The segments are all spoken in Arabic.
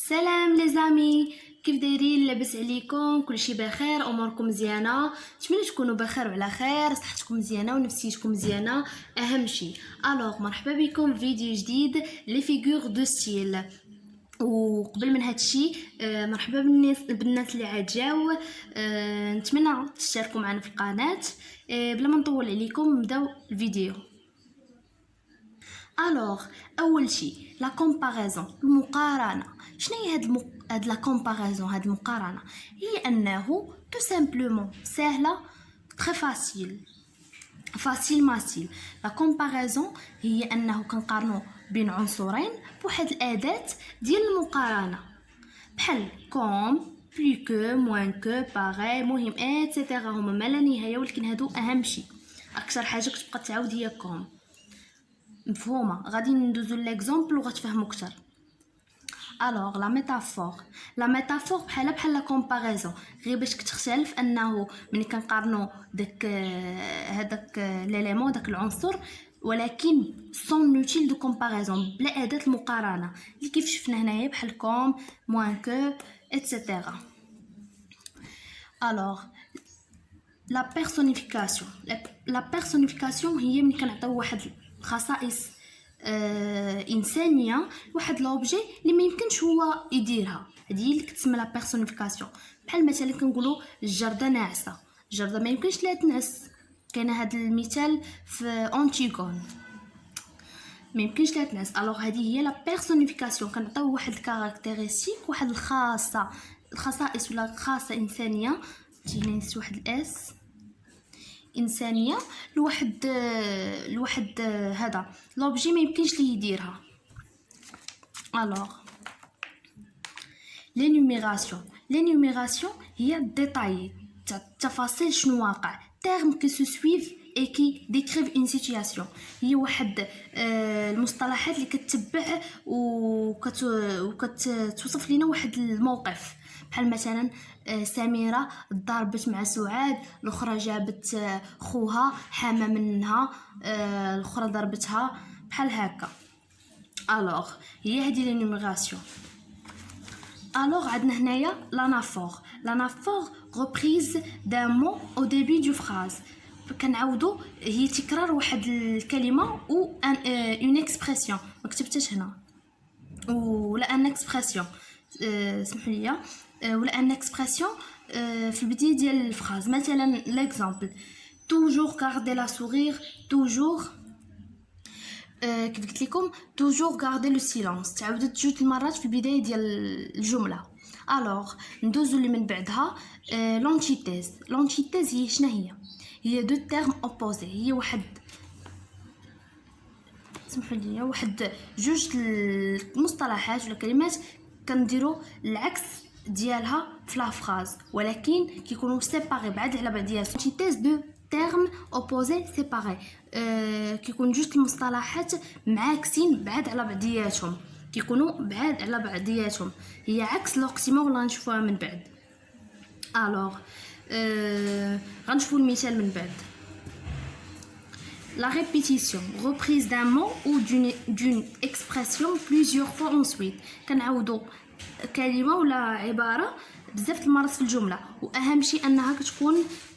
سلام لي زامي، كيف دايرين؟ لاباس عليكم؟ كلشي بخير؟ اموركم مزيانه؟ نتمنى تكونوا بخير وعلى خير، صحتكم مزيانه ونفسيتكم مزيانه اهم شيء. الوغ مرحبا بكم في فيديو جديد لي فيغور دو ستيل. وقبل من هادشي مرحبا بالناس اللي عاد جاو. نتمنى تشتركوا معنا في القناه. بلا ما نطول عليكم نبداو الفيديو. الوغ اول شيء لا كومباريزون، المقارنه. شنو هي هاد لا كومباريزون، هاد المقارنه؟ هي انه تو سامبلومون سهله، تري فاسيل ماسيل. لا كومباريزون هي انه كنقارنوا بين عنصرين بواحد الاداه ديال المقارنه، بحال كوم، بلو كو، موان كو، باغي، مهم ايتترا. هما ما لا نهايه، ولكن هادو اهم شيء. اكثر حاجه كتبقى تعاود هي كوم. مفهومه؟ غادي ندوزو ليكزامبل وغتفهموا اكثر. الوغ لا ميتافور بحال لا كومباريزون، غير باش كتختلف انه ملي كنقارنوا داك هذاك ليليمون، داك العنصر، ولكن سون نوتيل دو كومباريزون، بلا اداه المقارنه اللي كيف شفنا هنايا بحال كوم، موان كو ايتترا. الوغ لا بيرسونيفيكاسيون هي ملي كنعطيو واحد خصائص انسانيه واحد لوبجي اللي ما يمكنش هو يديرها، هذه اللي كتسمى لا بيرسونيفيكاسيون. بحال مثلا كنقولوا الجرده ناعسه، الجرده ما يمكنش لها تنعس. كاين هذا المثال في اونتيغون، ما يمكنش لها تنعس. الوغ هذه هي لا بيرسونيفيكاسيون، كنعطيو واحد الكاركتيرستيك، واحد الخصائص ولا خاصه انسانيه. جينا نسيت واحد الاس انسانيه لواحد هذا لوبجي ما يمكنش ليه يديرها. الوغ لينوميراسيون هي الديتاي، تفاصيل شنو واقع، terme qui se suivent et qui décrivent une situation. هي واحد المصطلحات اللي كتتبع وكتوصف لنا واحد الموقف. بحال مثلا سميرة ضربت مع سعاد، الاخرى جابت خوها حامه منها، الاخرى ضربتها، بحال هكا. الوغ هي هذه لينوميراسيون. الوغ عندنا هنايا لانافور reprise d'un mot au début du phrase. كنعاودو هي تكرار واحد الكلمه او اون اكسبرسيون، ما كتبتش هنا ولا ان اكسبرسيون، سمحوا لي، ولا ان اكسبرسيون في البدايه ديال الفراز. مثلا ليكزامبل توجور غاردي لا سورير، توجور كيف قلت لكم توجور غاردي لو سيلونس، تعاودت جوج المرات في البدايه ديال الجمله. الوغ ندوزو اللي من بعدها لونتيتيز. لونتيتيز هي شنو هي دو تيرم اوبوزي، هي واحد، سمحوا لي، واحد جوج المصطلحات ولا كلمات كنديروا العكس ديالها في لا فراز، ولكن كيكونوا سيباري بعاد على بعضياتهم. لونتيتيز دو تيرم اوبوزي سيباري، كيكون جوج المصطلحات معاكسين بعاد على بعضياتهم، كيكونوا بعاد على بعضياتهم، هي عكس لوكسيمور اللي غنشوفوها من بعد. الوغ غنشوفوا المثال من بعد. La répétition, reprise d'un mot ou d'une expression plusieurs fois ensuite. كنعاودوا كلمه ولا عباره بزاف المرات في الجمله، واهم شيء انها كتكون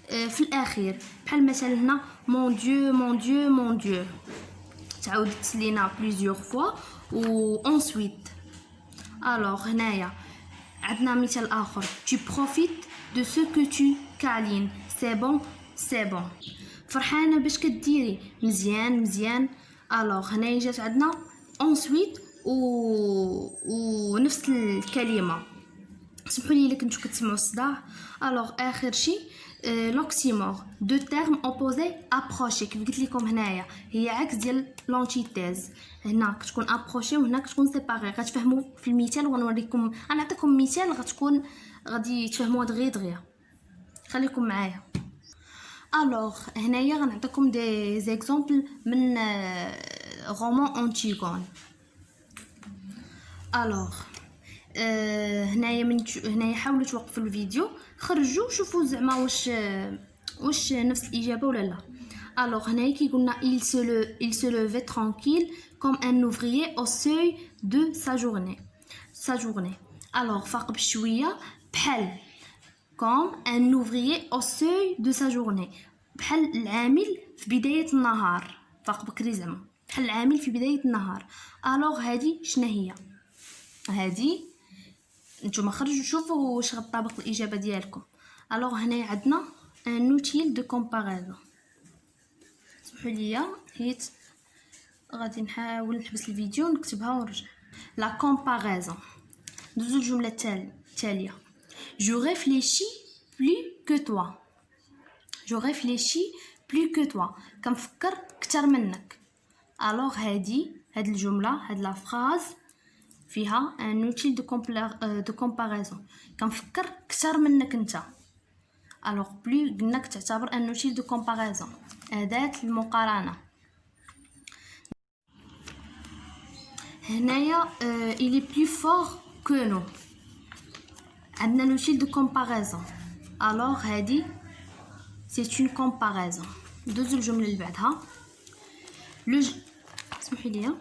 في الاخير. بحال مثلا هنا مون ديو مون ديو مون ديو، تعاودت لينا plusieurs fois و ensuite. الوغ هنايا عندنا مثال اخر tu profites de ce que tu câlines, c'est bon. فرحانه باش كديري، مزيان. الوغ هنايا جات عندنا ensuite و نفس الكلمه. سمحوا لي الا كنتو كتسمعوا الصداع. الوغ اخر شيء لوكسيمور، دو تيرم اوبوزي ابروشي. كيف قلت لكم هنايا هي عكس ديال لونتيتيز، هنا كتكون ابروشي وهنا كتكون سيباري. غتفهموا في المثال وغنوريكم، غنعطيكم مثال غادي تفهموها دغيا. خليكم معايا. الوغ هنايا غنعطيكم دي زيكزامبل من رومان اونتيغون. الوغ هنايا حاولوا توقفوا الفيديو، خرجوا شوفوا زعما واش نفس الاجابه ولا لا. الوغ هنايا كيقولنا il se levait tranquille comme un ouvrier au seuil de sa journée. الوغ فاق بشويه بحال comme un ouvrier au seuil de sa journée بحال العامل في بداية النهار فاق بكري زعما بحال العامل في بداية النهار. الوغ هادي شنا هي هادي نتوما خرجوا شوفوا واش غطابق الاجابه ديالكم. الوغ هنايا عندنا ان اوتيل دو كومباريزون. سمحوا لي حيت غادي نحاول نحبس الفيديو ونكتبها ونرجع. لا كومباريزون ندوزو الجمله التاليه. Je réfléchis plus que toi. Je réfléchis plus que toi. كنفكر كتر منك. الوغ هاد الجمله هاد لا فراز فيها ان اوتيل دو كومباريزون. كنفكر كتر منك انت. الوغ بلو قلنا تعتبر ان اوتيل دو كومباريزون اداه المقارنه. هنايا il est plus fort que nous. عندنا لوتيل دو كومباريزون. الوغ هادي سي اون كومباريزون. ندوزو الجمله اللي بعدها. سمحوا لي.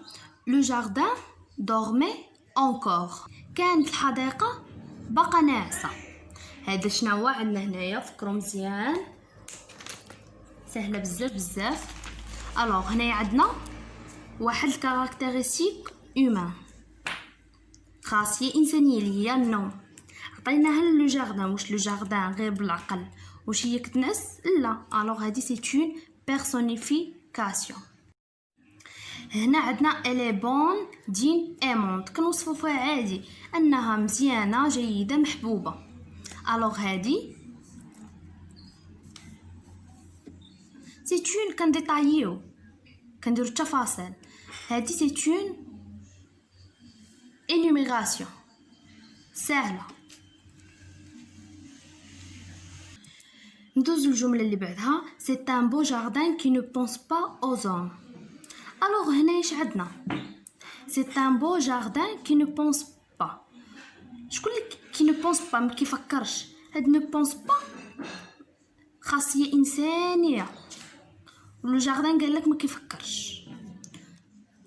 لو جاردان دورمي اونكور. كانت الحديقه باقا ناعسه. هذا شنو عندنا هنايا؟ فكروا مزيان سهله بزاف. الوغ هنايا عندنا واحد الكاركتيرستيك هيومان خاصيه انسانيه اللي هي النوم. عطيناها لو جاردان. واش لو جاردان غير بالعقل واش هي كتنعس؟ لا. الوغ هادي سي اون بيرسونيفيكاسيون. هنا عندنا الي بون دين ايمونت. كنوصفو فيها عادي انها مزيانه جيده محبوبه. الوغ هادي سي اون كنديطايو كنديرو التفاصيل. هادي سي اون انيميغاسيون سهله. ندوزو الجمله اللي بعدها. سي ان بو جاردان كي نو بونس با او زوم. الوغ هنا اش عندنا؟ سي ان بو جاردان كي نو بونس با. شكون اللي كي نو بونس با ما كيفكرش؟ هاد نو بونس با خاصيه انسانيه. لو جاردان قال لك ما كيفكرش.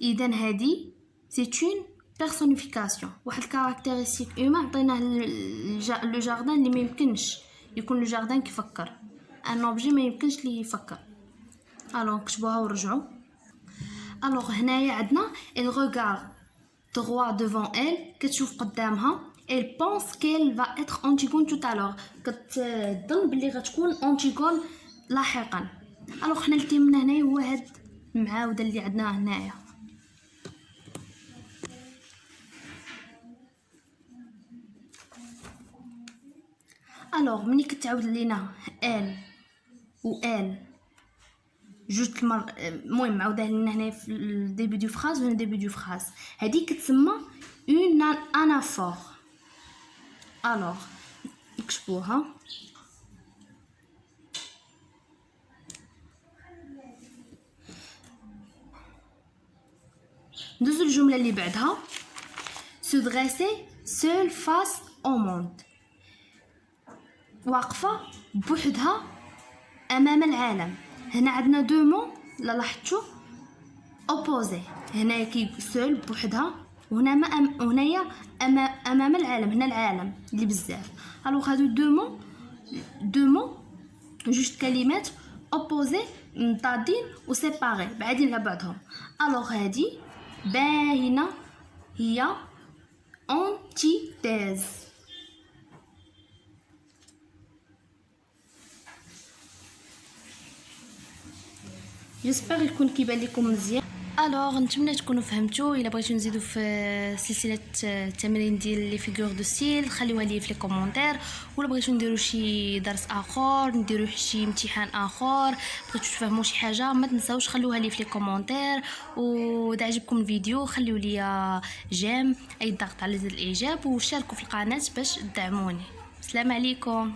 اذا هادي سي اون بيرسونيفيكاسيون. واحد الكاركتيرستيك هيومان عطيناه لو جاردان اللي ما يمكنش يكون لو جاردان كيفكر. ان اوبجي ما يمكنش ليه يفكر. الوغ نكتبوها ورجعوا. الوغ هنايا عندنا elle regarde droit devant elle. كتشوف قدامها. elle pense qu'elle va être Antigone tout à l'heure. كتظن بلي غتكون Antigone لاحقا. الوغ حنا اللي تيمنا هنايا هو هاد المعاوده اللي عندنا هنايا. الوغ ملي كتعاود لينا ال و ال جوج المهم معاوده لنا هنا في الديبي دو فراز وهنا ديبي دو فراز. هذه كتسمى اون انافور. الوغ نكتبوها. ندوزو الجمله اللي بعدها. se dresser seul face au monde. واقفه بوحدها امام العالم. هنا عندنا دو مون لا لاحظتوا اوبوزي. هنايا كي سول بوحدها وهنا هنايا امام العالم. هنا العالم اللي بزاف. الوغ هادو دو مون جوج كلمات اوبوزي مضادين وسيباري بعادين على بعضهم. الوغ هادي باينه هي انتيتيز. جيسبر يكون كيبان لكم مزيان. الوغ نتمنى تكونوا فهمتوا. الا بغيتو نزيدو في سلسله التمارين ديال لي فيغور دو ستيل خليوها لي في لي كومونتير. ولا بغيتو نديرو شي درس اخر نديرو شي امتحان اخر بغيتو تفهموا شي حاجه ما تنساوش خلوها لي في لي كومونتير. واذا عجبكم الفيديو خليو لي جيم اي ضغط على زر الاعجاب وشاركوا في القناه باش تدعموني. السلام عليكم.